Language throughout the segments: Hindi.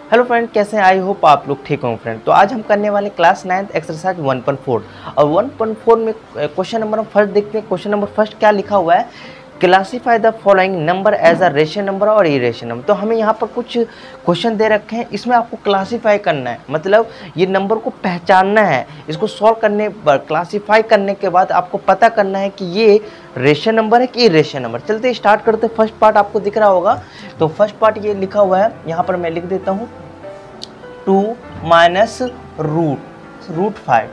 हेलो फ्रेंड, कैसे हैं? आई होप आप लोग ठीक होंगे फ्रेंड। तो आज हम करने वाले क्लास 9th एक्सरसाइज 1.4 और 1.4 में क्वेश्चन नंबर फर्स्ट देखते हैं। क्वेश्चन नंबर फर्स्ट क्या लिखा हुआ है, classify the following number as a rational number और इरेशनल नंबर। तो हमें यहाँ पर कुछ क्वेश्चन दे रखे हैं, इसमें आपको क्लासीफाई करना है, मतलब ये नंबर को पहचानना है। इसको सॉल्व करने पर क्लासीफाई करने के बाद आपको पता करना है कि ये रेशनल नंबर है कि इरेशनल नंबर। चलते स्टार्ट करते। फर्स्ट पार्ट आपको दिख रहा होगा, तो फर्स्ट पार्ट ये लिखा हुआ है, यहाँ पर मैं लिख देता हूँ 2 माइनस रूट 5,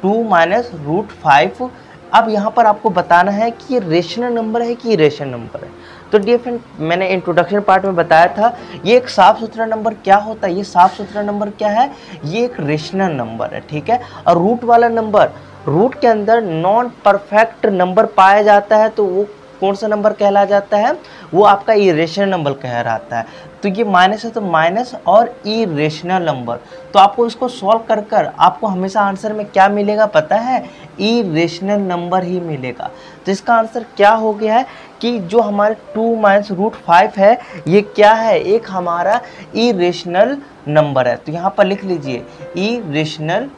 2 माइनस रूट 5। अब यहाँ पर आपको बताना है कि ये रेशनल नंबर है कि इरेशनल नंबर है। तो डियर फ्रेंड, मैंने इंट्रोडक्शन पार्ट में बताया था ये एक साफ सुथरा नंबर क्या होता है। ये साफ सुथरा नंबर क्या है, ये एक रेशनल नंबर है, ठीक है। और रूट वाला नंबर, रूट के अंदर नॉन परफेक्ट नंबर पाया जाता है, तो वो कौन सा नंबर कहला जाता है, वो आपका इरेशनल नंबर कहलाता है। तो ये माइनस है तो माइनस और इरेशनल नंबर। तो आपको इसको सॉल्व कर कर आपको हमेशा आंसर में क्या मिलेगा पता है, इरेशनल नंबर ही मिलेगा। तो इसका आंसर क्या हो गया है कि जो हमारे 2 माइनस रूट 5 है, ये क्या है, एक हमारा इरेशनल नंबर है। तो यहाँ पर लिख लीजिए इरेशनल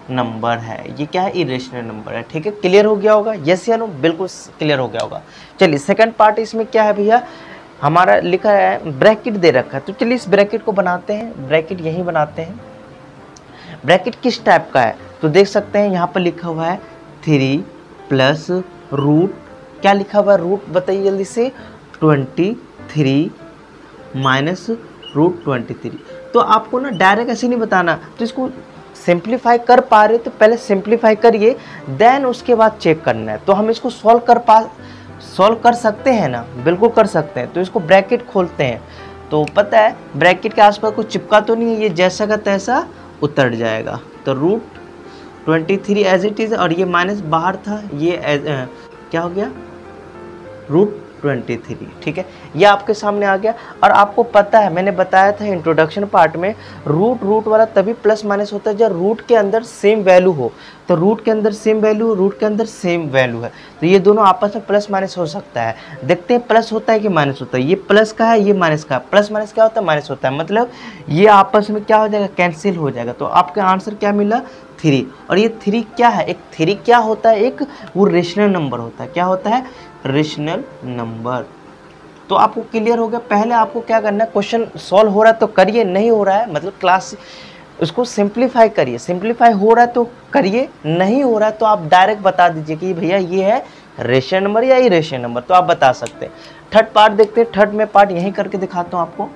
नंबर है। ये क्या है, इरेशनल नंबर है, ठीक है। क्लियर हो गया होगा, यस या नो? बिल्कुल क्लियर हो गया होगा। चलिए सेकंड पार्ट इसमें क्या है भैया, हमारा लिखा है ब्रैकेट दे रखा है। तो चलिए इस ब्रैकेट को बनाते हैं, ब्रैकेट यहीं बनाते हैं। ब्रैकेट किस टाइप का है तो देख सकते हैं, यहाँ पर लिखा हुआ है 3 प्लस रूट, क्या लिखा हुआ है, रूट बताइए जल्दी से, 23 माइनस रूट 23। तो आपको ना डायरेक्ट ऐसे नहीं बताना, तो इसको सिंप्लीफाई कर पा रहे तो पहले सिंप्लीफाई करिए, देन उसके बाद चेक करना है। तो हम इसको सॉल्व कर सकते हैं ना, बिल्कुल कर सकते हैं। तो इसको ब्रैकेट खोलते हैं, तो पता है ब्रैकेट के आसपास कुछ चिपका तो नहीं है, ये जैसा का तैसा उतर जाएगा। तो रूट 23 एज इट इज़, और ये माइनस बाहर था, ये क्या हो गया, रूट 23, ठीक है। ये आपके सामने आ गया। और आपको पता है, मैंने बताया था इंट्रोडक्शन पार्ट में, रूट वाला तभी प्लस माइनस होता है जब रूट के अंदर सेम वैल्यू हो। तो रूट के अंदर सेम वैल्यू, रूट के अंदर सेम वैल्यू है, तो ये दोनों आपस में प्लस माइनस हो सकता है। देखते हैं प्लस होता है कि माइनस होता है। ये प्लस का है, ये माइनस का है। प्लस माइनस क्या होता है, माइनस होता है, मतलब ये आपस में क्या हो जाएगा, कैंसिल हो जाएगा। तो आपका आंसर क्या मिला, 3। और ये 3 क्या है, एक 3 क्या होता है, एक वो रेशनल नंबर होता है। क्या होता है, रेशनल नंबर। तो आपको क्लियर हो गया। पहले आपको क्या करना है, क्वेश्चन सॉल्व हो रहा है तो करिए, नहीं हो रहा है मतलब क्लास उसको सिंप्लीफाई करिए, सिंप्लीफाई हो रहा है तो करिए, नहीं हो रहा है तो आप डायरेक्ट बता दीजिए कि भैया ये है रेशनल नंबर या इरेशनल नंबर, तो आप बता सकते हैं। थर्ड पार्ट देखते हैं। थर्ड में पार्ट यहीं करके दिखाता हूँ आपको।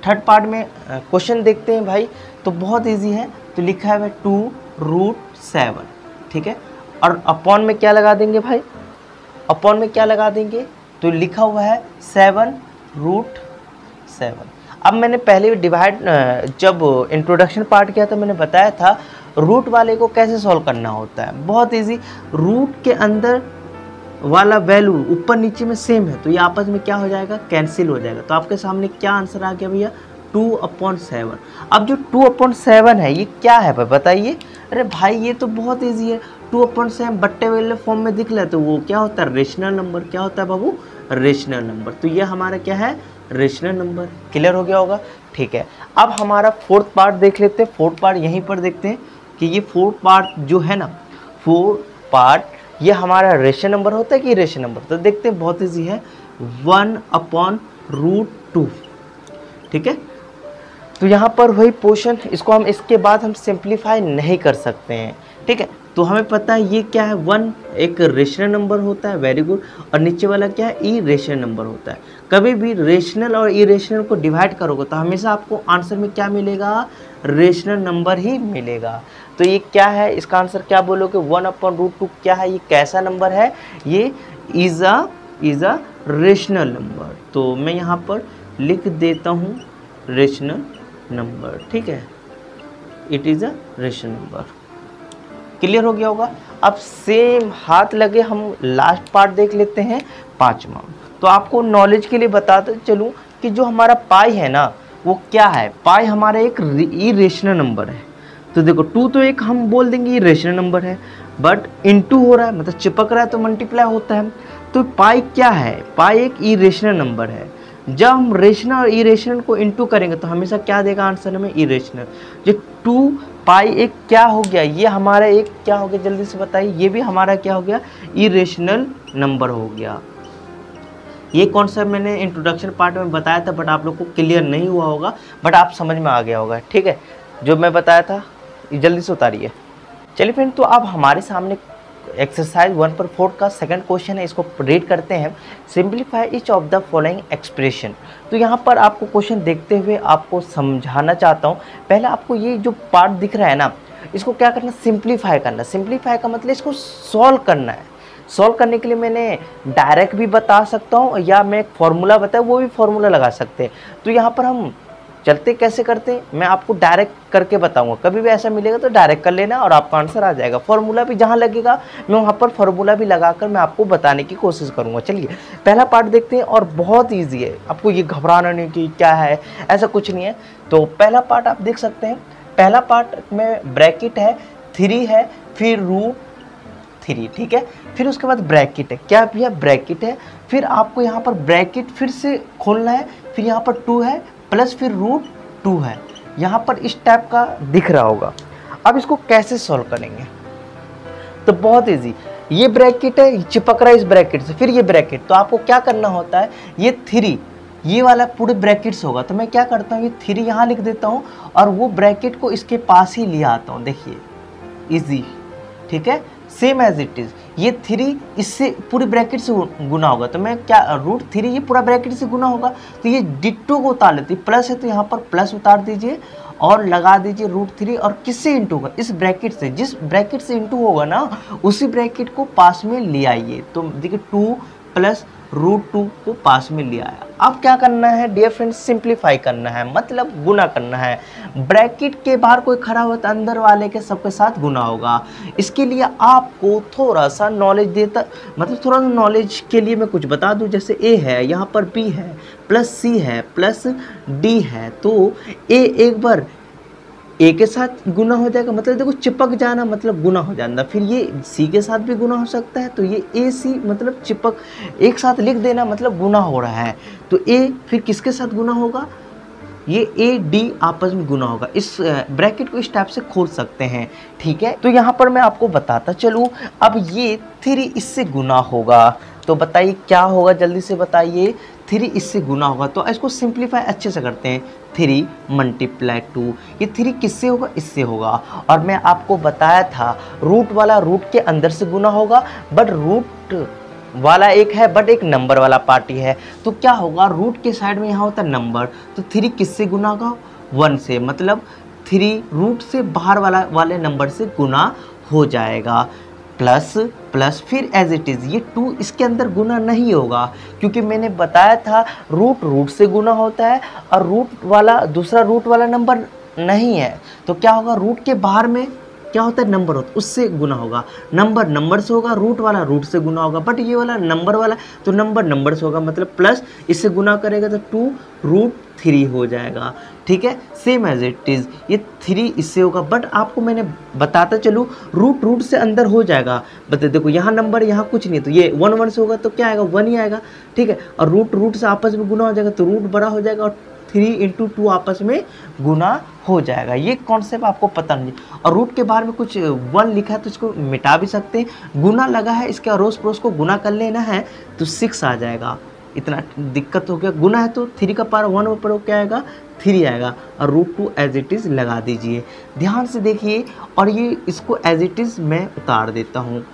थर्ड पार्ट में क्वेश्चन देखते हैं भाई, तो बहुत ईजी है। तो लिखा है 2 रूट 7, ठीक है। और अपॉन में क्या लगा देंगे भाई, अपॉन में क्या लगा देंगे, तो लिखा हुआ है 7 रूट 7। अब मैंने पहले डिवाइड, जब इंट्रोडक्शन पार्ट किया था मैंने बताया था रूट वाले को कैसे सॉल्व करना होता है। बहुत इजी, रूट के अंदर वाला वैल्यू ऊपर नीचे में सेम है, तो ये आपस में क्या हो जाएगा, कैंसिल हो जाएगा। तो आपके सामने क्या आंसर आ गया भैया, 2/7। अब जो 2/7 है ये क्या है भाई बताइए। अरे भाई ये तो बहुत इजी है, 2/7 बट्टे वाले फॉर्म में दिख रहा है, तो वो क्या होता है, रेशनल नंबर। क्या होता है बाबू, रेशनल नंबर। तो ये हमारा क्या है, रेशनल नंबर। क्लियर हो गया होगा, ठीक है। अब हमारा फोर्थ पार्ट देख लेते हैं। फोर्थ पार्ट यहीं पर देखते हैं कि ये फोर्थ पार्ट जो है ना, फोर्थ पार्ट ये हमारा रेशनल नंबर होता है कि इरेशनल नंबर। तो देखते हैं, बहुत इजी है, 1/√2, ठीक है। तो यहाँ पर वही पोर्शन, इसको हम इसके बाद हम सिंप्लीफाई नहीं कर सकते हैं, ठीक है। तो हमें पता है ये क्या है, 1 एक रेशनल नंबर होता है, वेरी गुड। और नीचे वाला क्या है, इरेशनल नंबर होता है। कभी भी रेशनल और इरेशनल को डिवाइड करोगे तो हमेशा आपको आंसर में क्या मिलेगा, रेशनल नंबर ही मिलेगा। तो ये क्या है, इसका आंसर क्या बोलोगे, 1/√2 क्या है, ये कैसा नंबर है, ये इज़ अ रेशनल नंबर। तो मैं यहाँ पर लिख देता हूँ रेशनल नंबर, ठीक है, it is a rational number. Clear हो गया होगा। अब सेम हाथ लगे हम लास्ट पार्ट देख लेते हैं, 5वां। तो आपको नॉलेज के लिए बताते चलूँ कि जो हमारा पाई है ना, वो क्या है, पाई हमारा एक इरेशनल नंबर है। तो देखो 2 तो एक हम बोल देंगे इरेशनल नंबर है, बट इनटू हो रहा है मतलब चिपक रहा है तो मल्टीप्लाई होता है। तो पाई क्या है, पाई एक इरेशनल नंबर है। जब हम रेशनल और इरेशनल को इनटू करेंगे तो हमेशा क्या देगा आंसर में, इरेशनल। जो 2 पाई एक क्या हो गया, ये हमारा एक क्या हो गया, जल्दी से बताइए, ये भी हमारा क्या हो गया, इरेशनल नंबर हो गया। ये कॉन्सेप्ट मैंने इंट्रोडक्शन पार्ट में बताया था, बट आप लोग को क्लियर नहीं हुआ होगा, बट आप समझ में आ गया होगा, ठीक है। जो मैं बताया था जल्दी से उतारिए। चलिए फ्रेंड, तो अब हमारे सामने एक्सरसाइज 1/4 का सेकंड क्वेश्चन है, इसको रीड करते हैं। Simplify each of the following expression. तो यहाँ पर आपको क्वेश्चन देखते हुए आपको समझाना चाहता हूँ। पहले आपको ये जो पार्ट दिख रहा है ना, इसको क्या करना, सिंप्लीफाई करना। सिंप्लीफाई का मतलब इसको सॉल्व करना है। सॉल्व करने के लिए मैंने डायरेक्ट भी बता सकता हूँ, या मैं एक फॉर्मूला बताया वो भी फॉर्मूला लगा सकते हैं। तो यहाँ पर हम चलते कैसे करते हैं, मैं आपको डायरेक्ट करके बताऊंगा। कभी भी ऐसा मिलेगा तो डायरेक्ट कर लेना और आपका आंसर आ जाएगा। फॉर्मूला भी जहाँ लगेगा मैं वहाँ पर फॉर्मूला भी लगाकर मैं आपको बताने की कोशिश करूँगा। चलिए पहला पार्ट देखते हैं, और बहुत ईजी है, आपको ये घबराना नहीं कि क्या है, ऐसा कुछ नहीं है। तो पहला पार्ट आप देख सकते हैं, पहला पार्ट में ब्रैकेट है, 3 है, फिर √3, ठीक है। फिर उसके बाद ब्रैकेट है, क्या भैया, ब्रैकेट है। फिर आपको यहाँ पर ब्रैकेट फिर से खोलना है, फिर यहाँ पर 2 है, प्लस फिर √2 है। यहाँ पर इस टाइप का दिख रहा होगा। अब इसको कैसे सॉल्व करेंगे, तो बहुत इजी। ये ब्रैकेट है, चिपक रहा है इस ब्रैकेट से, फिर ये ब्रैकेट, तो आपको क्या करना होता है, ये 3 ये वाला पूरे ब्रैकेट्स होगा, तो मैं क्या करता हूँ, ये 3 यहाँ लिख देता हूँ और वो ब्रैकेट को इसके पास ही ले आता हूँ। देखिए इजी, ठीक है, सेम एज इट इज। ये 3 इससे पूरे ब्रैकेट से गुना होगा, तो मैं क्या, √3 ये पूरा ब्रैकेट से गुना होगा, तो ये डिट्टो को उतार लेती, प्लस है तो यहाँ पर प्लस उतार दीजिए और लगा दीजिए √3। और किससे इंटू होगा, इस ब्रैकेट से, जिस ब्रैकेट से इंटू होगा ना उसी ब्रैकेट को पास में ले आइए। तो देखिए 2 प्लस √2 को पास में ले आया। अब क्या करना है डियर फ्रेंड्स, सिंप्लीफाई करना है, मतलब गुना करना है। ब्रैकेट के बाहर कोई खड़ा हुआ तो अंदर वाले के सबके साथ गुना होगा। इसके लिए आपको थोड़ा सा नॉलेज देता, मतलब थोड़ा नॉलेज के लिए मैं कुछ बता दूं। जैसे A है, यहाँ पर B है, प्लस C है, प्लस D है, तो A एक बार A के साथ गुना हो जाएगा, मतलब देखो चिपक जाना मतलब गुना हो जाना। फिर ये C के साथ भी गुना हो सकता है, तो ये AC मतलब चिपक, एक साथ लिख देना मतलब गुना हो रहा है। तो A फिर किसके साथ गुना होगा, ये AD आपस में गुना होगा। इस ब्रैकेट को इस टाइप से खोल सकते हैं, ठीक है। तो यहाँ पर मैं आपको बताता चलूँ, अब ये 3 इससे गुना होगा, तो बताइए क्या होगा, जल्दी से बताइए। 3 इससे गुना होगा, तो इसको सिंप्लीफाई अच्छे से करते हैं। 3 × 2, ये 3 किससे होगा, इससे होगा। और मैं आपको बताया था रूट वाला रूट के अंदर से गुना होगा, बट रूट वाला एक है बट एक नंबर वाला पार्टी है, तो क्या होगा, रूट के साइड में यहाँ होता है नंबर, तो 3 किससे गुना होगा, 1 से, मतलब 3 रूट से बाहर वाले नंबर से गुना हो जाएगा। प्लस प्लस फिर एज इट इज़, ये 2 इसके अंदर गुना नहीं होगा, क्योंकि मैंने बताया था रूट से गुना होता है और रूट वाला दूसरा रूट वाला नंबर नहीं है। तो क्या होगा, रूट के बाहर में क्या होता है, नंबर होता है, उससे गुना होगा। नंबर से होगा, रूट वाला रूट से गुना होगा, बट ये वाला नंबर वाला तो नंबर से होगा, मतलब प्लस इससे गुना करेगा तो 2√3 हो जाएगा, ठीक है। सेम एज इट इज़, ये 3 इससे होगा, बट आपको मैंने बताता चलूँ रूट से अंदर हो जाएगा। बता देखो यहाँ नंबर, यहाँ कुछ नहीं, तो ये 1 से होगा तो क्या आएगा, 1 ही आएगा, ठीक है। और रूट से आपस में गुना हो जाएगा, तो रूट बड़ा हो जाएगा और 3 × 2 आपस में गुना हो जाएगा। ये कॉन्सेप्ट आपको पता नहीं। और रूट के बाहर में कुछ 1 लिखा है तो इसको मिटा भी सकते हैं। गुना लगा है, इसके अड़ोस पड़ोस को गुना कर लेना है तो 6 आ जाएगा। इतना दिक्कत हो गया, गुना है तो 3 का पावर 1 पर क्या आएगा, 3 आएगा। और √2 एज इट इज़ लगा दीजिए, ध्यान से देखिए। और ये इसको एज इट इज़ मैं उतार देता हूँ।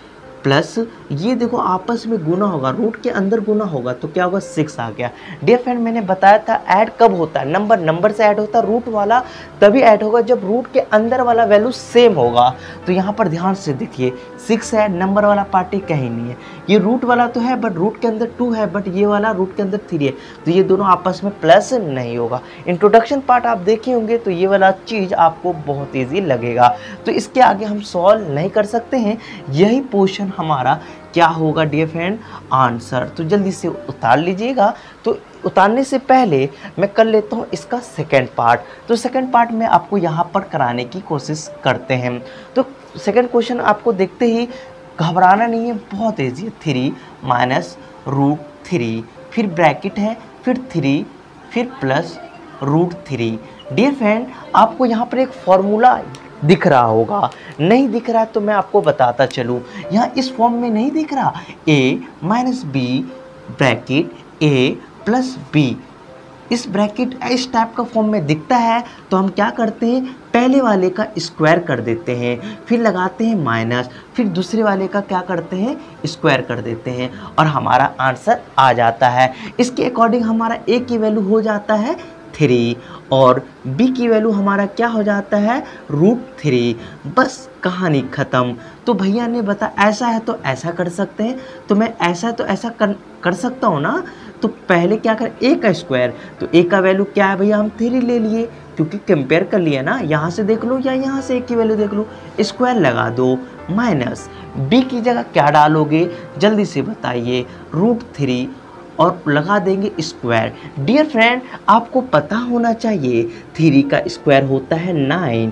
प्लस ये देखो आपस में गुना होगा, रूट के अंदर गुना होगा, तो क्या होगा, 6 आ गया। डियर फ्रेंड, मैंने बताया था ऐड कब होता है, नंबर से ऐड होता है, रूट वाला तभी ऐड होगा जब रूट के अंदर वाला वैल्यू सेम होगा। तो यहाँ पर ध्यान से देखिए 6 है, नंबर वाला पार्टी कहीं नहीं है। ये रूट वाला तो है बट रूट के अंदर 2 है, बट ये वाला रूट के अंदर 3 है, तो ये दोनों आपस में प्लस नहीं होगा। इंट्रोडक्शन पार्ट आप देखे होंगे तो ये वाला चीज़ आपको बहुत ईजी लगेगा। तो इसके आगे हम सॉल्व नहीं कर सकते हैं, यही पोर्शन हमारा क्या होगा डियर फ्रेंड, आंसर। तो जल्दी से उतार लीजिएगा। तो उतारने से पहले मैं कर लेता हूँ इसका सेकंड पार्ट। तो सेकंड पार्ट में आपको यहाँ पर कराने की कोशिश करते हैं। तो सेकंड क्वेश्चन आपको देखते ही घबराना नहीं है, बहुत ईजी है। 3 माइनस रूट 3, फिर ब्रैकेट है, फिर 3, फिर प्लस रूट 3। डियर फ्रेंड, आपको यहाँ पर एक फॉर्मूला दिख रहा होगा, नहीं दिख रहा है तो मैं आपको बताता चलूँ। यहाँ इस फॉर्म में नहीं दिख रहा, a minus b bracket a plus b, इस ब्रैकेट इस टाइप का फॉर्म में दिखता है तो हम क्या करते हैं, पहले वाले का स्क्वायर कर देते हैं, फिर लगाते हैं माइनस, फिर दूसरे वाले का क्या करते हैं, स्क्वायर कर देते हैं और हमारा आंसर आ जाता है। इसके अकॉर्डिंग हमारा a की वैल्यू हो जाता है 3 और b की वैल्यू हमारा क्या हो जाता है, रूट 3। बस कहानी ख़त्म। तो भैया ने बता ऐसा है तो ऐसा कर सकते हैं, तो मैं ऐसा तो ऐसा कर सकता हूँ ना। तो पहले क्या कर, a का स्क्वायर, तो a का वैल्यू क्या है भैया, हम 3 ले लिए क्योंकि कंपेयर कर लिया ना, यहाँ से देख लो या यहाँ से a की वैल्यू देख लो, स्क्वायर लगा दो, माइनस b की जगह क्या डालोगे जल्दी से बताइए, रूट 3 और लगा देंगे स्क्वायर। डियर फ्रेंड, आपको पता होना चाहिए 3 का स्क्वायर होता है 9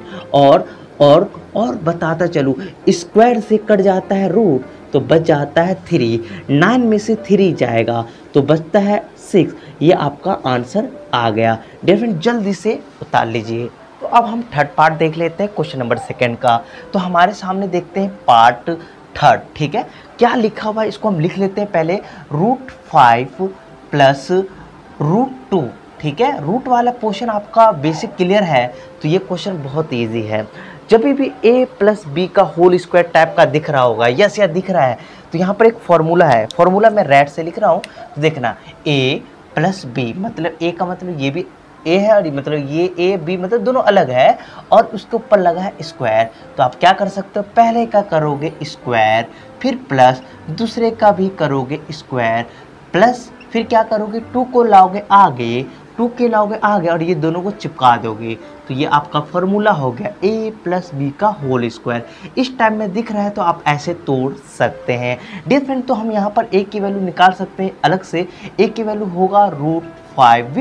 और बताता चलूँ, स्क्वायर से कट जाता है रूट तो बच जाता है 3, 9 में से 3 जाएगा तो बचता है 6। ये आपका आंसर आ गया। डियर फ्रेंड, जल्दी से उतार लीजिए। तो अब हम थर्ड पार्ट देख लेते हैं क्वेश्चन नंबर 2 का। तो हमारे सामने देखते हैं पार्ट 3, ठीक है। क्या लिखा हुआ है इसको हम लिख लेते हैं पहले, रूट 5 प्लस रूट 2, ठीक है। रूट वाला पोर्शन आपका बेसिक क्लियर है तो ये क्वेश्चन बहुत इजी है। जब भी a प्लस बी का होल स्क्वायर टाइप का दिख रहा होगा, यस या दिख रहा है, तो यहाँ पर एक फॉर्मूला है, फॉर्मूला मैं रेड से लिख रहा हूँ, तो देखना a प्लस बी, मतलब a का मतलब ये भी a है और मतलब ये a b मतलब दोनों अलग है और उसके ऊपर लगा है स्क्वायर। तो आप क्या कर सकते हो, पहले का करोगे स्क्वायर, फिर प्लस दूसरे का भी करोगे स्क्वायर, प्लस फिर क्या करोगे 2 को लाओगे आगे, 2 के लाओगे आगे और ये दोनों को चिपका दोगे। तो ये आपका फॉर्मूला हो गया a प्लस बी का होल स्क्वायर। इस टाइम में दिख रहा है तो आप ऐसे तोड़ सकते हैं। डियर फ्रेंड, तो हम यहाँ पर a की वैल्यू निकाल सकते हैं अलग से। a की वैल्यू होगा रूट 5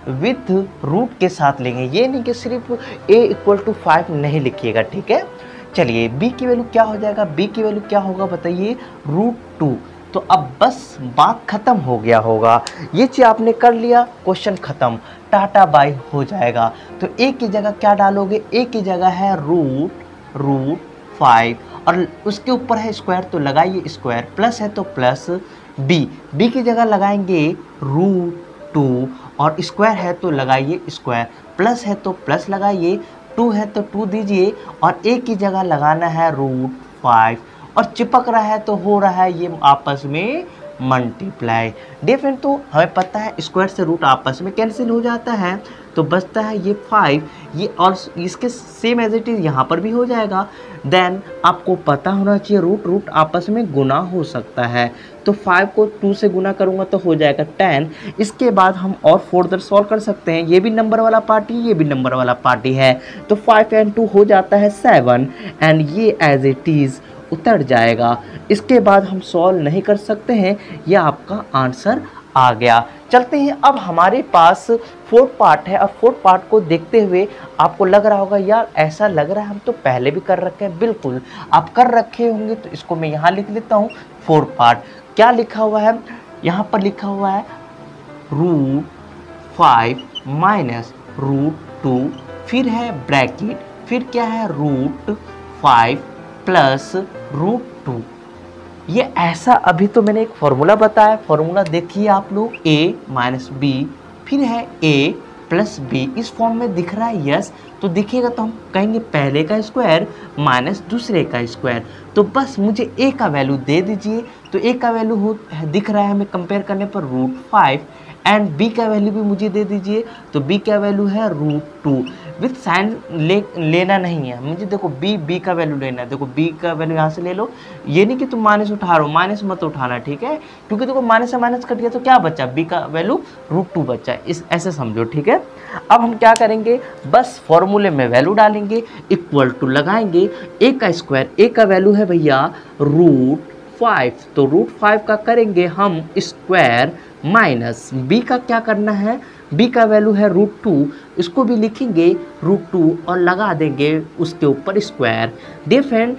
विथ रूट के साथ लेंगे, ये नहीं कि सिर्फ a इक्वल टू 5 नहीं लिखिएगा, ठीक है। चलिए b की वैल्यू क्या हो जाएगा, b की वैल्यू क्या होगा बताइए, रूट 2। तो अब बस बात खत्म हो गया होगा, ये चीज़ आपने कर लिया, क्वेश्चन खत्म, टाटा बाय हो जाएगा। तो a की जगह क्या डालोगे, a की जगह है रूट 5 और उसके ऊपर है स्क्वायर तो लगाइए स्क्वायर, प्लस है तो प्लस b की जगह लगाएंगे रूट 2 और स्क्वायर है तो लगाइए स्क्वायर, प्लस है तो प्लस लगाइए, 2 है तो 2 दीजिए और a की जगह लगाना है रूट 5 और चिपक रहा है तो हो रहा है ये आपस में मल्टीप्लाई। डिफरेंट, तो हमें पता है स्क्वायर से रूट आपस में कैंसिल हो जाता है तो बचता है ये 5, ये और इसके सेम एज इट इज़ यहाँ पर भी हो जाएगा। देन आपको पता होना चाहिए रूट आपस में गुना हो सकता है, तो 5 को 2 से गुना करूँगा तो हो जाएगा 10। इसके बाद हम और फर्दर सॉल्व कर सकते हैं, ये भी नंबर वाला पार्टी, ये भी नंबर वाला पार्टी है, तो 5 and 2 हो जाता है 7 एंड ये एज इट इज़ उतर जाएगा। इसके बाद हम सॉल्व नहीं कर सकते हैं, यह आपका आंसर आ गया। चलते हैं, अब हमारे पास 4th पार्ट है और 4th पार्ट को देखते हुए आपको लग रहा होगा यार ऐसा लग रहा है हम तो पहले भी कर रखे हैं। बिल्कुल आप कर रखे होंगे, तो इसको मैं यहाँ लिख लेता हूँ। 4th पार्ट क्या लिखा हुआ है, यहाँ पर लिखा हुआ है रूट 5 माइनस रूट 2, फिर है ब्रैकेट, फिर क्या है रूट 5 प्लस रूट 2। ये ऐसा अभी तो मैंने एक फॉर्मूला बताया, फॉर्मूला देखिए आप लोग, a माइनस बी, फिर है a प्लस बी, इस फॉर्म में दिख रहा है यस, तो दिखेगा तो हम कहेंगे पहले का स्क्वायर माइनस दूसरे का स्क्वायर। तो बस मुझे a का वैल्यू दे दीजिए, तो a का वैल्यू दिख रहा है हमें कंपेयर करने पर रूट 5 एंड b का वैल्यू भी मुझे दे दीजिए, तो b का वैल्यू है रूट 2। विथ साइन लेना नहीं है मुझे, देखो b का वैल्यू लेना है, देखो b का वैल्यू यहाँ से ले लो, ये नहीं कि तुम माइनस उठा रहे हो, माइनस मत उठाना, ठीक है, क्योंकि देखो माइनस से माइनस कट गया तो क्या बचा, b का वैल्यू रूट 2 बचा, इस ऐसे समझो, ठीक है। अब हम क्या करेंगे, बस फॉर्मूले में वैल्यू डालेंगे, इक्वल टू लगाएंगे, a का स्क्वायर, a का वैल्यू है भैया रूट 5, तो रूट 5 का करेंगे हम स्क्वायर माइनस b का क्या करना है, b का वैल्यू है रूट 2, इसको भी लिखेंगे रूट 2 और लगा देंगे उसके ऊपर स्क्वायर। डियर फ्रेंड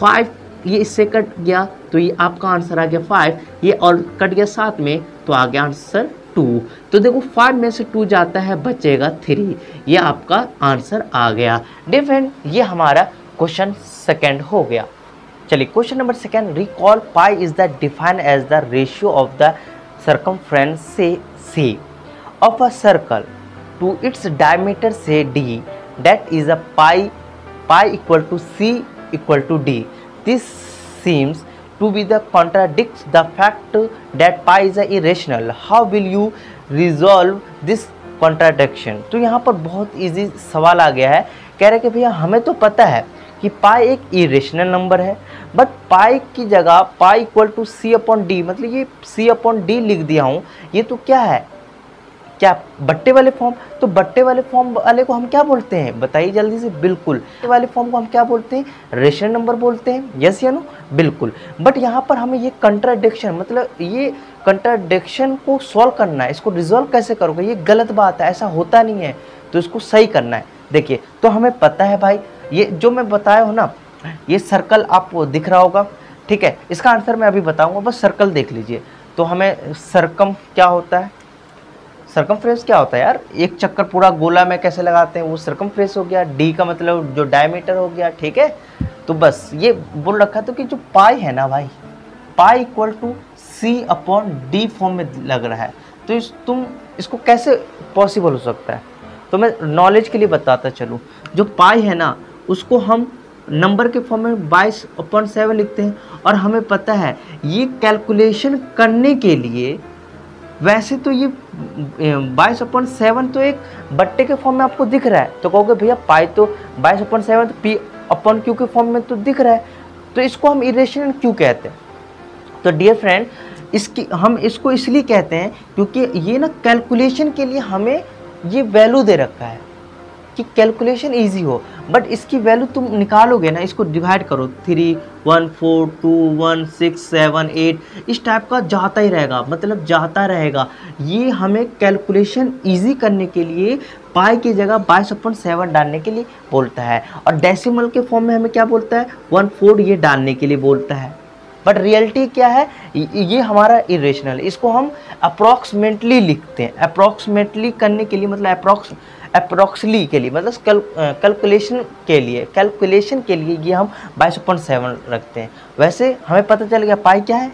5 ये इससे कट गया तो ये आपका आंसर आ गया 5, ये और कट गया साथ में तो आ गया आंसर 2। तो देखो 5 में से 2 जाता है, बचेगा 3, ये आपका आंसर आ गया। डिफरेंट, ये हमारा क्वेश्चन सेकंड हो गया। चलिए question number second, recall pi is the defined as the ratio of the circumference say c of a circle to its diameter say d, that is a pi equal to c equal to d. This seems to be the contradicts the fact that pi is a irrational. How will you resolve this contradiction? तो यहाँ पर बहुत इजी सवाल आ गया है। कह रहे कि भैया हमें तो पता है कि पाई एक इरेशनल नंबर है, बट पाई की जगह pi equal to c upon d, मतलब ये सी अपॉन डी लिख दिया हूँ, ये तो क्या है, क्या बट्टे वाले फॉर्म। तो बट्टे वाले फॉर्म वाले को हम क्या बोलते हैं, बताइए जल्दी से। बिल्कुल, बट्टे वाले फॉर्म को हम क्या बोलते हैं, रेशनल नंबर बोलते हैं। यस या नो, बिल्कुल। बट यहाँ पर हमें ये कंट्राडिक्शन, मतलब ये कंट्राडिक्शन को सॉल्व करना है। इसको रिजॉल्व कैसे करोगे, ये गलत बात है, ऐसा होता नहीं है, तो इसको सही करना है। देखिए, तो हमें पता है भाई, ये जो मैं बताया हूँ ना, ये सर्कल आपको दिख रहा होगा, ठीक है। इसका आंसर मैं अभी बताऊँगा, बस सर्कल देख लीजिए। तो हमें सर्कम क्या होता है, सर्कमफ्रेंस क्या होता है यार, एक चक्कर पूरा गोला में कैसे लगाते हैं, वो सर्कमफ्रेंस हो गया। डी का मतलब जो डायमीटर हो गया, ठीक है। तो बस ये बोल रखा था कि जो पाई है ना भाई, pi equal to c upon d form में लग रहा है। तो तुम इसको कैसे पॉसिबल हो सकता है, तो मैं नॉलेज के लिए बताता चलूँ। जो पाई है ना, उसको हम नंबर के फॉर्म में 22/7 लिखते हैं, और हमें पता है ये कैलकुलेशन करने के लिए, वैसे तो ये 22/7 तो एक बट्टे के फॉर्म में आपको दिख रहा है, तो कहोगे भैया पाई तो 22/7 तो पी अपॉन क्यू के फॉर्म में तो दिख रहा है, तो इसको हम इरेशनल क्यों कहते हैं। तो डियर फ्रेंड, हम इसको इसलिए कहते हैं क्योंकि ये ना कैलकुलेशन के लिए हमें ये वैल्यू दे रखा है कि कैलकुलेशन इजी हो। बट इसकी वैल्यू तुम निकालोगे ना, इसको डिवाइड करो, 3, 1, 4, 2, 1, 6, 7, 8, इस टाइप का जाता ही रहेगा, मतलब जाता रहेगा। ये हमें कैलकुलेशन इजी करने के लिए पाई की जगह 22/7 डालने के लिए बोलता है, और डेसिमल के फॉर्म में हमें क्या बोलता है, 1/4 ये डालने के लिए बोलता है। बट रियलिटी क्या है, ये हमारा इरेशनल, इसको हम अप्रॉक्सीमेटली लिखते हैं। अप्रॉक्सीमेटली करने के लिए मतलब अप्रॉक्सली के लिए, मतलब कैलकुलेशन के लिए ये हम 22/7 रखते हैं। वैसे हमें पता चल गया पाई क्या है,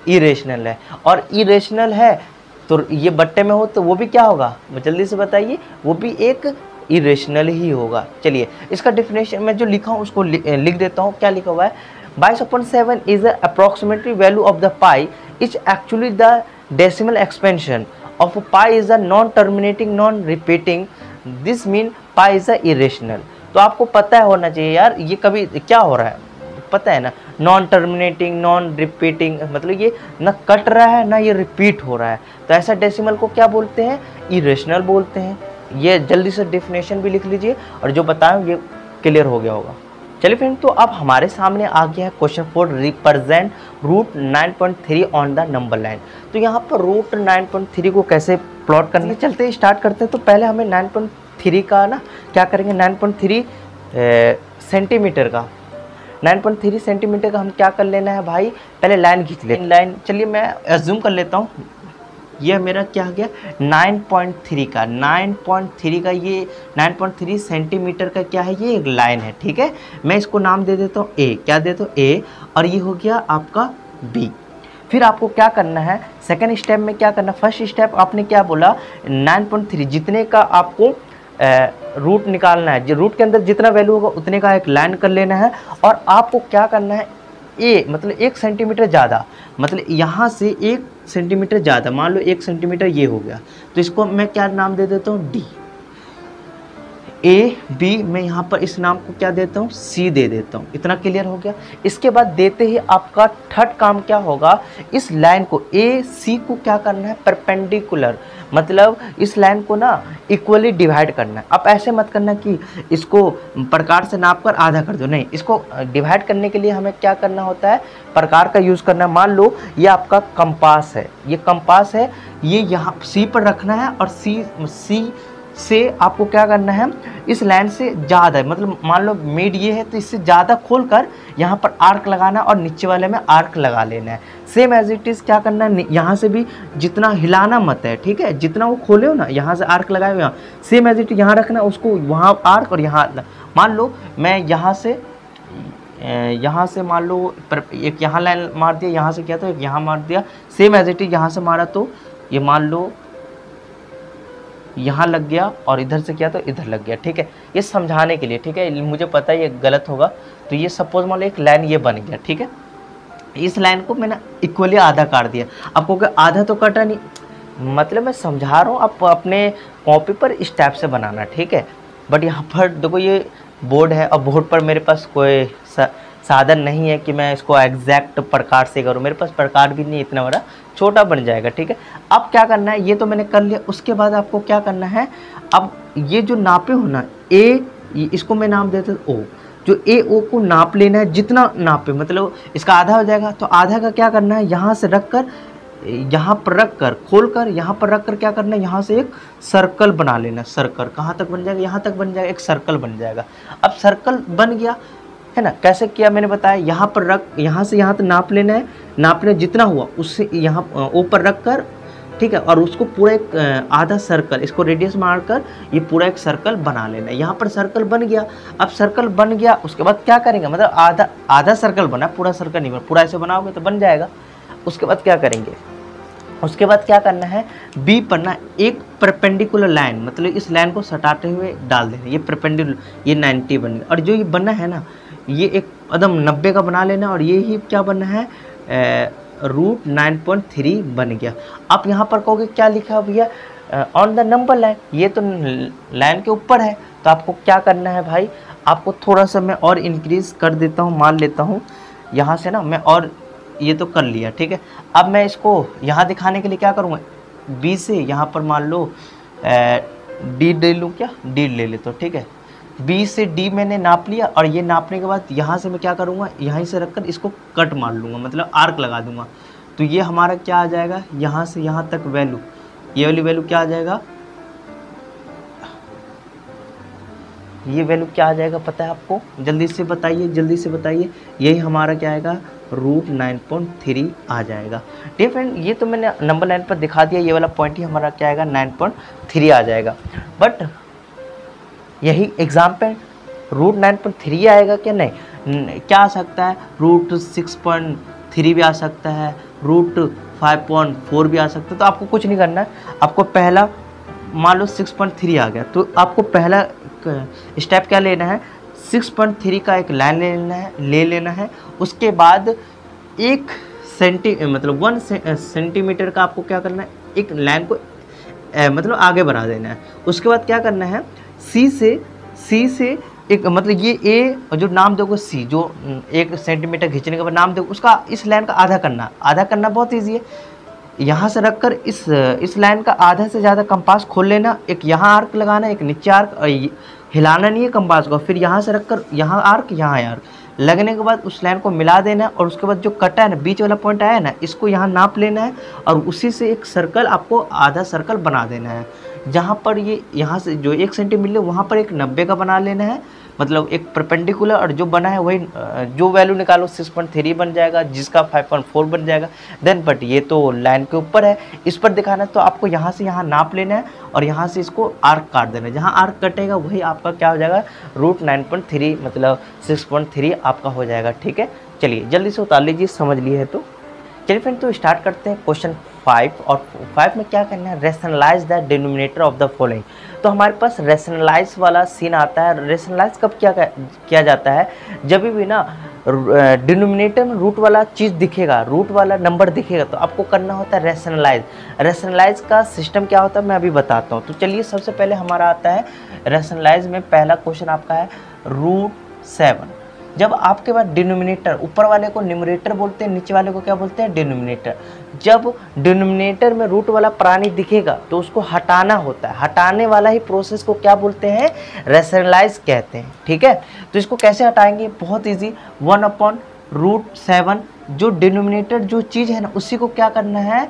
इरेशनल है, और इरेशनल है तो ये बट्टे में हो तो वो भी क्या होगा, जल्दी से बताइए, वो भी एक इरेशनल ही होगा। चलिए इसका डेफिनेशन मैं जो लिखा हूँ उसको लिख देता हूँ। क्या लिखा हुआ है, 22/7 is the approximately value of the pi, is actually the decimal expansion of pi is a non-terminating, non-repeating. This mean pi is a irrational. तो आपको पता है होना चाहिए यार, ये कभी क्या हो रहा है पता है ना, नॉन टर्मिनेटिंग, नॉन रिपीटिंग, मतलब ये ना कट रहा है ना ये रिपीट हो रहा है, तो ऐसा डेसिमल को क्या बोलते हैं, इरेशनल बोलते हैं। ये जल्दी से डेफिनेशन भी लिख लीजिए, और जो बताएं ये क्लियर हो गया होगा। चलिए फ्रेंड, तो अब हमारे सामने आ गया है question 4, represent root 9.3 on the number line. तो यहाँ पर रूट 9.3 को कैसे प्लॉट करने, चलते स्टार्ट करते हैं। तो पहले हमें 9.3 का ना क्या करेंगे, 9.3 सेंटीमीटर का 9.3 सेंटीमीटर का हम क्या कर लेना है भाई, पहले लाइन खींच ले लाइन। चलिए मैं एज्यूम कर लेता हूँ, यह मेरा क्या हो गया 9.3 का 9.3 का ये 9.3 सेंटीमीटर का क्या है, ये एक लाइन है, ठीक है। मैं इसको नाम दे देता हूँ ए, क्या देता हूँ ए, और ये हो गया आपका बी। फिर आपको क्या करना है, सेकंड स्टेप में क्या करना, फर्स्ट स्टेप आपने क्या बोला 9.3 जितने का आपको रूट निकालना है, जो रूट के अंदर जितना वैल्यू होगा उतने का एक लाइन कर लेना है, और आपको क्या करना है ए मतलब 1 सेंटीमीटर ज़्यादा, मतलब यहाँ से 1 सेंटीमीटर ज़्यादा, मान लो 1 सेंटीमीटर ये हो गया, तो इसको मैं क्या नाम दे देता हूँ डी। ए बी मैं यहाँ पर इस नाम को क्या देता हूँ सी दे देता हूँ। इतना क्लियर हो गया। इसके बाद देते ही आपका थर्ड काम क्या होगा, इस लाइन को ए सी को क्या करना है परपेंडिकुलर, मतलब इस लाइन को ना इक्वली डिवाइड करना है। अब ऐसे मत करना कि इसको प्रकार से नाप कर आधा कर दो, नहीं, इसको डिवाइड करने के लिए हमें क्या करना होता है, प्रकार का यूज़ करना है। मान लो ये आपका कंपास है, ये कंपास है, ये यहाँ सी पर रखना है और सी से आपको क्या करना है, इस लाइन से ज़्यादा, मतलब मान लो मिड ये है तो इससे ज़्यादा खोलकर यहाँ पर आर्क लगाना और नीचे वाले में आर्क लगा लेना है। सेम एज इट इज़ क्या करना है, यहाँ से भी जितना हिलाना मत है, ठीक है, जितना वो खोले हो ना यहाँ से आर्क लगाए हुए, सेम एज इट यहाँ रखना, उसको वहाँ आर्क और यहाँ, मान लो मैं यहाँ से मान लो एक यहाँ लाइन मार दिया, यहाँ से किया तो एक यहाँ मार दिया, सेम एज इट इज यहाँ से मारा तो ये मान लो यहाँ लग गया और इधर से किया तो इधर लग गया, ठीक है। ये समझाने के लिए, ठीक है, मुझे पता है ये गलत होगा। तो ये सपोज मान लो एक लाइन ये बन गया, ठीक है, इस लाइन को मैंने इक्वली आधा काट दिया। आपको क्या आधा तो कटा नहीं, मतलब मैं समझा रहा हूँ, आप अपने कॉपी पर इस टाइप से बनाना, ठीक है। बट यहाँ पर देखो ये बोर्ड है और बोर्ड पर मेरे पास कोई साधन नहीं है कि मैं इसको एग्जैक्ट प्रकार से करूँ, मेरे पास प्रकार भी नहीं इतना बड़ा, छोटा बन जाएगा, ठीक है। अब क्या करना है, ये तो मैंने कर लिया, उसके बाद आपको क्या करना है, अब ये जो नापे हो ना ए, इसको मैं नाम देता हूँ ओ, जो ए ओ को नाप लेना है, जितना नापे मतलब इसका आधा हो जाएगा, तो आधा का क्या करना है, यहाँ से रख कर यहाँ पर रख कर खोल कर यहाँ पर रख कर क्या करना है, यहाँ से एक सर्कल बना लेना। सर्कल कहाँ तक बन जाएगा, यहाँ तक बन जाएगा, एक सर्कल बन जाएगा। अब सर्कल बन गया है ना, कैसे किया मैंने बताया, यहाँ पर रख, यहाँ से यहाँ तक नाप लेना है, नापने जितना हुआ उससे यहाँ ऊपर रख कर, ठीक है, और उसको पूरा एक आधा सर्कल, इसको रेडियस मारकर ये पूरा एक सर्कल बना लेना है। यहाँ पर सर्कल बन गया। अब सर्कल बन गया उसके बाद क्या करेंगे, मतलब आधा सर्कल बना, पूरा सर्कल नहीं बना, पूरा ऐसे बनाओगे तो बन जाएगा। उसके बाद क्या करेंगे, उसके बाद क्या करना है, बी पर ना एक परपेंडिकुलर लाइन, मतलब इस लाइन को सटाते हुए डाल देना, ये परपेंडिकुलर, ये 90 बन गया। और जो ये बना है ना, ये एक एकदम 90 का बना लेना, और ये ही क्या बनना है, रूट 9.3 बन गया। आप यहाँ पर कहोगे क्या लिखा भैया, ऑन द नंबर लाइन, ये तो लाइन के ऊपर है, तो आपको क्या करना है भाई, आपको थोड़ा सा मैं और इंक्रीज कर देता हूँ, मान लेता हूँ यहाँ से ना मैं, और ये तो कर लिया, ठीक है। अब मैं इसको यहाँ दिखाने के लिए क्या करूँगा, बी से यहाँ पर मान लो डी ले लूँ, क्या डी ले लेता हूँ, ठीक है। बी से डी मैंने नाप लिया, और ये नापने के बाद यहाँ से मैं क्या करूँगा, यहीं से रखकर इसको कट मार लूँगा, मतलब आर्क लगा दूँगा। तो ये हमारा क्या आ जाएगा, यहाँ से यहाँ तक वैल्यू, ये वाली वैल्यू क्या आ जाएगा, ये वैल्यू क्या आ जाएगा पता है आपको, जल्दी से बताइए, जल्दी से बताइए, यही हमारा क्या आएगा, रूट 9.3 आ जाएगा। ठीक फ्रेंड, ये तो मैंने नंबर लाइन पर दिखा दिया, ये वाला पॉइंट ही हमारा क्या आएगा, 9.3 आ जाएगा। बट यही एग्जाम पे रूट 9.3 आएगा क्या, नहीं, क्या आ सकता है, रूट 6.3 भी आ सकता है, रूट 5.4 भी आ सकता है। तो आपको कुछ नहीं करना है, आपको पहला मान लो 6.3 आ गया, तो आपको पहला स्टेप क्या लेना है, 6.3 का एक लाइन ले लेना है। उसके बाद एक मतलब 1 सेंटीमीटर का आपको क्या करना है, एक लाइन को मतलब आगे बढ़ा देना है। उसके बाद क्या करना है, सी से एक मतलब ये ए और जो नाम दोगे सी, जो 1 सेंटीमीटर खींचने के बाद नाम दोगे, उसका इस लाइन का आधा करना बहुत ईजी है। यहाँ से रखकर इस लाइन का आधा से ज़्यादा कंपास खोल लेना, एक यहाँ आर्क लगाना, एक नीचे आर्क, हिलाना नहीं है कंपास को, फिर यहाँ से रखकर यहाँ आर्क, यहाँ आर्क लगने के बाद उस लाइन को मिला देना है। और उसके बाद जो कटा है ना, बीच वाला पॉइंट आया है ना, इसको यहाँ नाप लेना है, और उसी से एक सर्कल आपको आधा सर्कल बना देना है। जहाँ पर ये यहाँ से जो 1 सेंटीमीटर वहाँ पर एक 90 का बना लेना है, मतलब एक परपेंडिकुलर, और जो बना है वही जो वैल्यू निकालो 6.3 बन जाएगा, जिसका 5.4 बन जाएगा। देन बट ये तो लाइन के ऊपर है, इस पर दिखाना है, तो आपको यहाँ से यहाँ नाप लेना है और यहाँ से इसको आर्क काट देना है। जहाँ आर्क कटेगा वही आपका क्या हो जाएगा, रूट 9.3 मतलब 6.3 आपका हो जाएगा। ठीक है, चलिए जल्दी से उतार लीजिए, समझ लिए है तो। चलिए फ्रेंड, तो स्टार्ट करते हैं क्वेश्चन 5। और 5 में क्या करना है, rationalise the denominator of the following. तो हमारे पास रेशनलाइज वाला सीन आता है। रेशनलाइज कब किया जाता है, जब भी ना डिनोमिनेटर में रूट वाला चीज़ दिखेगा, रूट वाला नंबर दिखेगा, तो आपको करना होता है रेशनलाइज। रेशनलाइज का सिस्टम क्या होता है मैं अभी बताता हूँ। तो चलिए सबसे पहले हमारा आता है रेशनलाइज में पहला क्वेश्चन आपका है रूट 7। जब आपके पास डिनोमिनेटर, ऊपर वाले को न्यूमरेटर बोलते हैं, नीचे वाले को क्या बोलते हैं, डिनोमिनेटर। जब डिनोमिनेटर में रूट वाला प्राणी दिखेगा तो उसको हटाना होता है, हटाने वाला ही प्रोसेस को क्या बोलते हैं, रेशनलाइज कहते हैं। ठीक है, तो इसको कैसे हटाएंगे, बहुत इजी, 1/√7 जो डिनोमिनेटर जो चीज़ है ना, उसी को क्या करना है,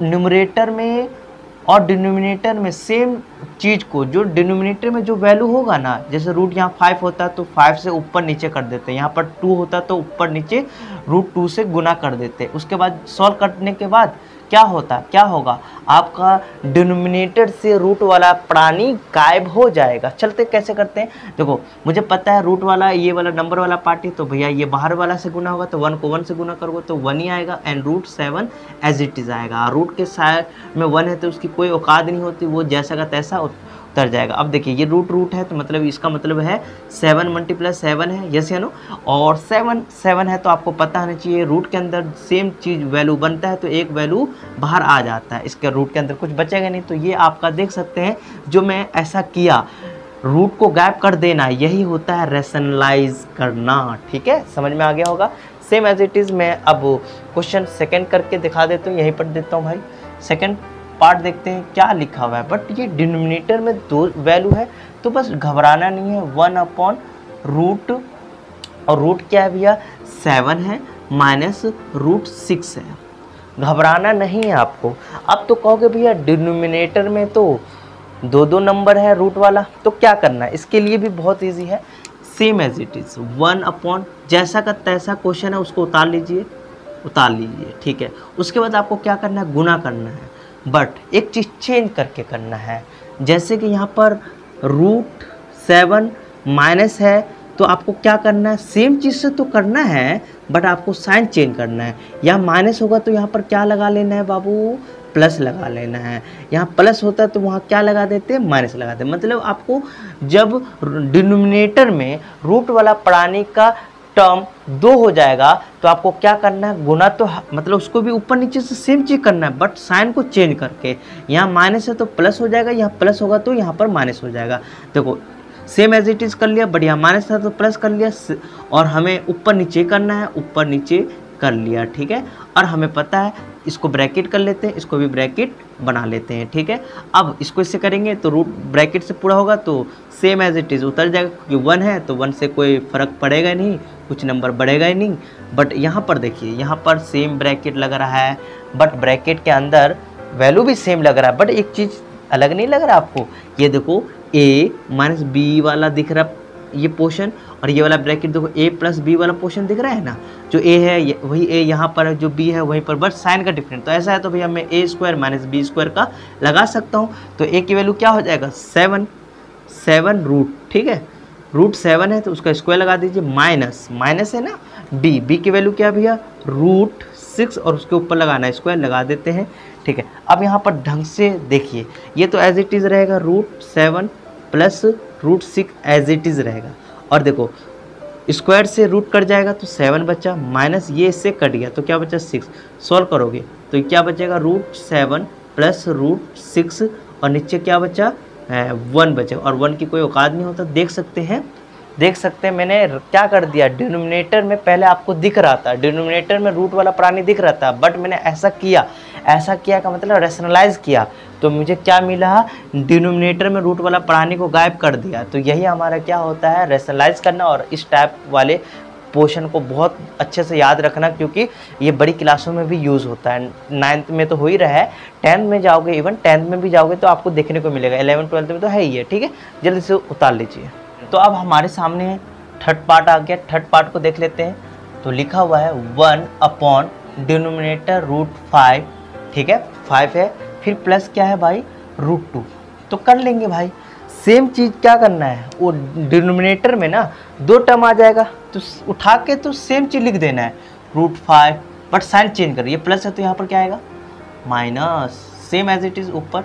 न्यूमरेटर में और डिनोमिनेटर में सेम चीज़ को, जो डिनोमिनेटर में जो वैल्यू होगा ना, जैसे रूट यहाँ 5 होता है तो 5 से ऊपर नीचे कर देते हैं, यहाँ पर 2 होता है तो ऊपर नीचे रूट 2 से गुना कर देते हैं। उसके बाद सॉल्व करने के बाद क्या होगा, आपका डिनोमिनेटर से रूट वाला प्राणी गायब हो जाएगा। चलते कैसे करते हैं, देखो मुझे पता है रूट वाला ये वाला नंबर वाला पार्टी, तो भैया ये बाहर वाला से गुना होगा तो 1 को 1 से गुना करोगे तो 1 ही आएगा, and root 7 as it is आएगा। रूट के साइड में 1 है तो उसकी कोई औकात नहीं होती, वो जैसा का तैसा उतर जाएगा। अब देखिए ये रूट है तो मतलब इसका मतलब है 7 × 7 है, यस या नो, और 7 है तो आपको पता होना चाहिए रूट के अंदर सेम चीज़ वैल्यू बनता है तो एक वैल्यू बाहर आ जाता है, इसके रूट के अंदर कुछ बचेगा नहीं। तो ये आपका देख सकते हैं जो मैं ऐसा किया, रूट को गायब कर देना, यही होता है रैशनलाइज करना। ठीक है, समझ में आ गया होगा। सेम एज इट इज़ मैं अब क्वेश्चन सेकंड करके दिखा देता हूँ, यहीं पर देता हूँ भाई। सेकंड पार्ट देखते हैं क्या लिखा हुआ है, बट ये डिनोमिनेटर में 2 वैल्यू है तो बस घबराना नहीं है। 1/रूट, और रूट क्या है भैया 7 है, माइनस रूट 6 है, घबराना नहीं है आपको। अब तो कहोगे भैया डिनोमिनेटर में तो 2 नंबर है रूट वाला, तो क्या करना है, इसके लिए भी बहुत ईजी है, सेम एज इट इज़ 1/, जैसा का तैसा क्वेश्चन है उसको उतार लीजिए, ठीक है। उसके बाद आपको क्या करना है, गुना करना है, बट एक चीज़ चेंज करके करना है। जैसे कि यहाँ पर रूट 7 माइनस है तो आपको क्या करना है, सेम चीज़ से तो करना है बट आपको साइन चेंज करना है। यहाँ माइनस होगा तो यहाँ पर क्या लगा लेना है बाबू, प्लस लगा लेना है। यहाँ प्लस होता है तो वहाँ क्या लगा देते हैं, माइनस लगा देते हैं। मतलब आपको जब डिनोमिनेटर में रूट वाला प्राणी का टर्म 2 हो जाएगा तो आपको क्या करना है, गुना तो मतलब उसको भी ऊपर नीचे से सेम चीज करना है बट साइन को चेंज करके। यहाँ माइनस है तो प्लस हो जाएगा, यहाँ प्लस होगा तो यहाँ पर माइनस हो जाएगा। देखो सेम एज इट इज़ कर लिया, बढ़िया, माइनस था तो प्लस कर लिया, और हमें ऊपर नीचे करना है, ऊपर नीचे कर लिया, ठीक है। और हमें पता है इसको ब्रैकेट कर लेते हैं, इसको भी ब्रैकेट बना लेते हैं, ठीक है। अब इसको इससे करेंगे तो रूट ब्रैकेट से पूरा होगा तो सेम एज इट इज़ उतर जाएगा, क्योंकि 1 है तो 1 से कोई फ़र्क पड़ेगा नहीं, कुछ नंबर बढ़ेगा ही नहीं। बट यहाँ पर देखिए, यहाँ पर सेम ब्रैकेट लग रहा है बट ब्रैकेट के अंदर वैल्यू भी सेम लग रहा है, बट एक चीज़ अलग नहीं लग रहा आपको। ये देखो a माइनस बी वाला दिख रहा ये पोर्शन, और ये वाला ब्रैकेट देखो a प्लस बी वाला पोर्शन दिख रहा है ना, जो a है वही a यहाँ पर है, जो b है वहीं पर, बस साइन का डिफरेंस। तो ऐसा है तो भैया मैं a² माइनस बी स्क्वायर का लगा सकता हूँ। तो a की वैल्यू क्या हो जाएगा, 7 रूट, ठीक है, रूट 7 है तो उसका स्क्वायर लगा दीजिए, माइनस है ना b की वैल्यू क्या है भैया, रूट 6, और उसके ऊपर लगाना है स्क्वायर, लगा देते हैं, ठीक है। अब यहाँ पर ढंग से देखिए, ये तो एज इट इज़ रहेगा, root 7 plus root 6 as it is रहेगा, और देखो स्क्वायर से रूट कट जाएगा तो 7 बचा, माइनस ये इससे कट गया तो क्या बचा 6, सॉल्व करोगे तो क्या बचेगा, रूट 7 प्लस रूट 6, और नीचे क्या बचा 1 बचे, और 1 की कोई औकात नहीं होता। देख सकते हैं मैंने क्या कर दिया, डिनोमिनेटर में पहले आपको दिख रहा था, डिनोमिनेटर में रूट वाला प्राणी दिख रहा था, बट मैंने ऐसा किया का मतलब रैशनलाइज किया, तो मुझे क्या मिला, डिनोमिनेटर में रूट वाला प्राणी को गायब कर दिया। तो यही हमारा क्या होता है, रैशनलाइज करना। और इस टाइप वाले पोर्शन को बहुत अच्छे से याद रखना, क्योंकि ये बड़ी क्लासों में भी यूज़ होता है। 9th में तो हो ही रहा है, 10th में जाओगे, इवन 10th में भी जाओगे तो आपको देखने को मिलेगा, 11th 12th में तो है ही है, ठीक है। जल्दी से उतार लीजिए। तो अब हमारे सामने थर्ड पार्ट आ गया, थर्ड पार्ट को देख लेते हैं। तो लिखा हुआ है 1 डिनोमिनेटर रूट 5, ठीक है, 5 है, फिर प्लस क्या है भाई, रूट 2। तो कर लेंगे भाई, सेम चीज़ क्या करना है, वो डिनोमिनेटर में ना 2 टर्म आ जाएगा तो उठा के तो सेम चीज़ लिख देना है, रूट 5, बट साइन चेंज करिए, प्लस है तो यहाँ पर क्या आएगा, minus, same as it is. ऊपर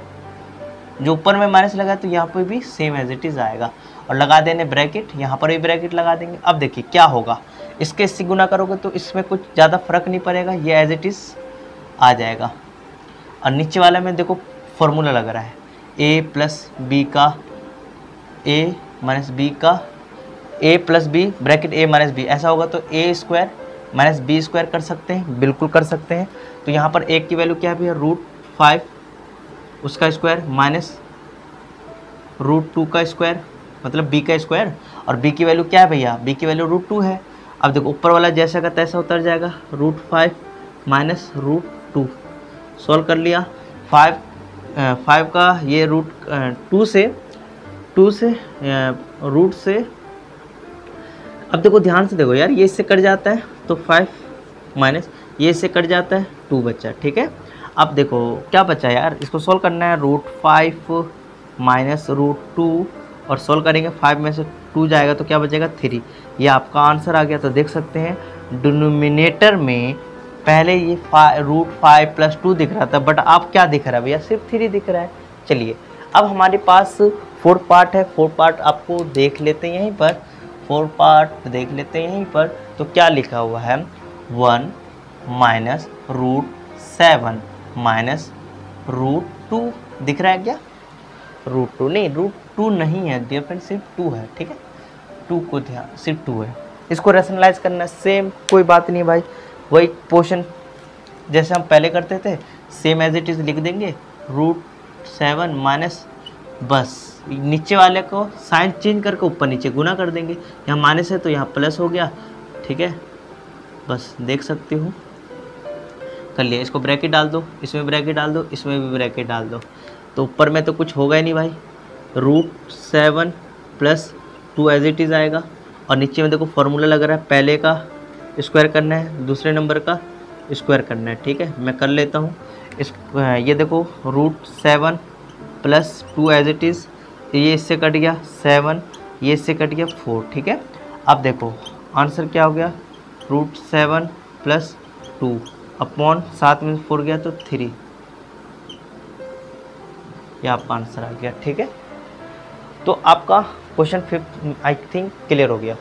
जो ऊपर में माइनस लगा तो यहाँ पर भी सेम एज इट इज़ आएगा, और लगा देने ब्रैकेट, यहाँ पर भी ब्रैकेट लगा देंगे। अब देखिए क्या होगा, इसके इससे गुना करोगे तो इसमें कुछ ज़्यादा फर्क नहीं पड़ेगा, ये एज इट इज़ आ जाएगा। और नीचे वाले में देखो फॉर्मूला लग रहा है, a प्लस बी का a माइनस बी का a plus b bracket a minus b, ऐसा होगा तो a² माइनस बी स्क्वायर कर सकते हैं, बिल्कुल कर सकते हैं। तो यहाँ पर a की वैल्यू क्या है, रूट 5 उसका स्क्वायर माइनस रूट 2 का स्क्वायर, मतलब b का स्क्वायर, और b की वैल्यू क्या है भैया, b की वैल्यू रूट 2 है। अब देखो ऊपर वाला जैसा का तैसा उतर जाएगा, रूट 5 माइनस रूट 2, सॉल्व कर लिया, 5 5 का ये रूट 2 से रूट से, अब देखो ध्यान से देखो यार, ये इससे कट जाता है तो 5 माइनस ये इससे कट जाता है 2 बचा, ठीक है। अब देखो क्या बचा यार, इसको सोल्व करना है, √5 माइनस √2 और सोल्व करेंगे, 5 में से 2 जाएगा तो क्या बचेगा 3। ये आपका आंसर आ गया। तो देख सकते हैं डिनोमिनेटर में पहले ये √5 + 2 दिख रहा था, बट अब क्या दिख रहा है भैया, सिर्फ 3 दिख रहा है। चलिए अब हमारे पास 4 पार्ट है, 4 पार्ट आपको देख लेते हैं यहीं पर, 4 पार्ट देख लेते हैं यहीं पर। तो क्या लिखा हुआ है, 1 माइनस √7 माइनस √2 दिख रहा है क्या, √2 नहीं, √2 नहीं है डियर फ्रेंड, सिर्फ 2 है, ठीक है। 2 को ध्यान, सिर्फ 2 है, इसको रैशनलाइज करना सेम, कोई बात नहीं भाई, वही पोर्शन जैसे हम पहले करते थे सेम एज इट इज़ लिख देंगे, √7 माइनस, बस नीचे वाले को साइन चेंज करके ऊपर नीचे गुना कर देंगे, यहाँ माइनस है तो यहाँ प्लस हो गया, ठीक है। बस देख सकते हो कर लिया, इसको ब्रैकेट डाल दो, इसमें ब्रैकेट डाल दो, इसमें भी ब्रैकेट डाल दो, तो ऊपर में तो कुछ होगा ही नहीं भाई, √7 + 2 एज इट इज़ आएगा, और नीचे में देखो फॉर्मूला लग रहा है, पहले का स्क्वायर करना है, दूसरे नंबर का स्क्वायर करना है, ठीक है। मैं कर लेता हूँ इस, ये देखो √7 + 2 एज इट इज़, ये इससे कट गया 7, ये इससे कट गया 4, ठीक है। अब देखो आंसर क्या हो गया, √7 + 2 अपॉन 7 में 4 गया तो 3, ये आपका आंसर आ गया, ठीक है। तो आपका क्वेश्चन 5 आई थिंक क्लियर हो गया।